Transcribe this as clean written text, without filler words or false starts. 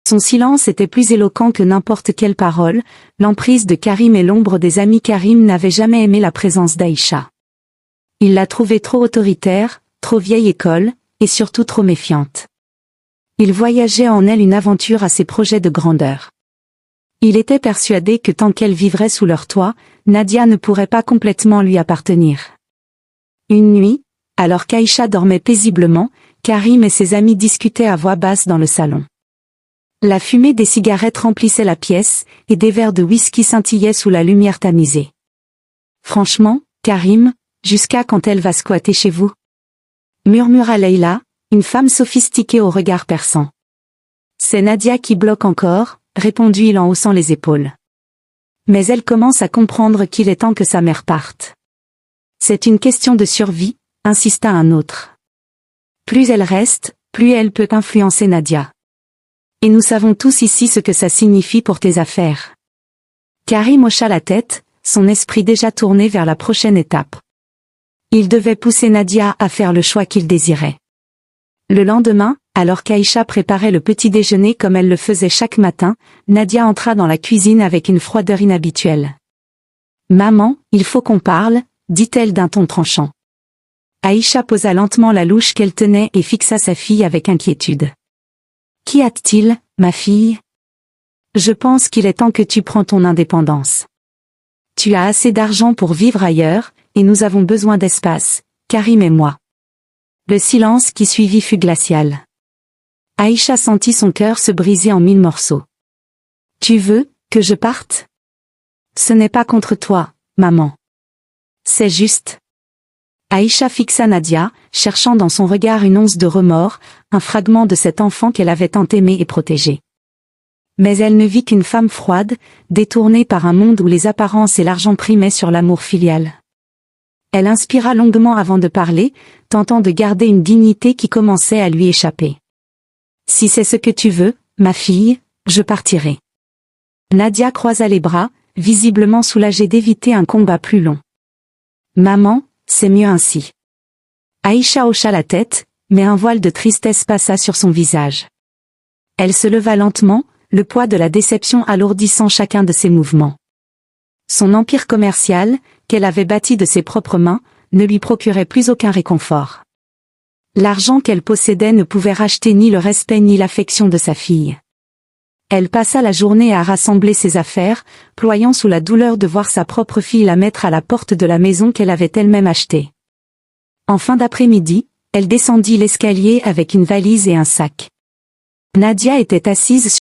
Son silence était plus éloquent que n'importe quelle parole. L'emprise de Karim et l'ombre des amis Karim n'avaient jamais aimé la présence d'Aïcha. Il la trouvait trop autoritaire, trop vieille école, et surtout trop méfiante. Il voyageait en elle une aventure à ses projets de grandeur. Il était persuadé que tant qu'elle vivrait sous leur toit, Nadia ne pourrait pas complètement lui appartenir. Une nuit, alors qu'Aïcha dormait paisiblement, Karim et ses amis discutaient à voix basse dans le salon. La fumée des cigarettes remplissait la pièce, et des verres de whisky scintillaient sous la lumière tamisée. « Franchement, Karim, jusqu'à quand elle va squatter chez vous ?» murmura Leïla, une femme sophistiquée au regard perçant. « C'est Nadia qui bloque encore, » répondit-il en haussant les épaules. Mais elle commence à comprendre qu'il est temps que sa mère parte. C'est une question de survie, insista un autre. Plus elle reste, plus elle peut influencer Nadia. Et nous savons tous ici ce que ça signifie pour tes affaires. Karim hocha la tête, son esprit déjà tourné vers la prochaine étape. Il devait pousser Nadia à faire le choix qu'il désirait. Le lendemain, alors qu'Aïcha préparait le petit déjeuner comme elle le faisait chaque matin, Nadia entra dans la cuisine avec une froideur inhabituelle. « Maman, il faut qu'on parle », dit-elle d'un ton tranchant. Aïcha posa lentement la louche qu'elle tenait et fixa sa fille avec inquiétude. « Qu'y a-t-il, ma fille ? Je pense qu'il est temps que tu prends ton indépendance. Tu as assez d'argent pour vivre ailleurs, et nous avons besoin d'espace, Karim et moi. » Le silence qui suivit fut glacial. Aïcha sentit son cœur se briser en 1000 morceaux. « Tu veux que je parte ? Ce n'est pas contre toi, maman. C'est juste. » Aïcha fixa Nadia, cherchant dans son regard une once de remords, un fragment de cet enfant qu'elle avait tant aimé et protégé. Mais elle ne vit qu'une femme froide, détournée par un monde où les apparences et l'argent primaient sur l'amour filial. Elle inspira longuement avant de parler, tentant de garder une dignité qui commençait à lui échapper. « Si c'est ce que tu veux, ma fille, je partirai. » Nadia croisa les bras, visiblement soulagée d'éviter un combat plus long. « Maman, c'est mieux ainsi. » Aïcha hocha la tête, mais un voile de tristesse passa sur son visage. Elle se leva lentement, le poids de la déception alourdissant chacun de ses mouvements. Son empire commercial, qu'elle avait bâti de ses propres mains, ne lui procurait plus aucun réconfort. L'argent qu'elle possédait ne pouvait racheter ni le respect ni l'affection de sa fille. Elle passa la journée à rassembler ses affaires, ployant sous la douleur de voir sa propre fille la mettre à la porte de la maison qu'elle avait elle-même achetée. En fin d'après-midi, elle descendit l'escalier avec une valise et un sac. Nadia était assise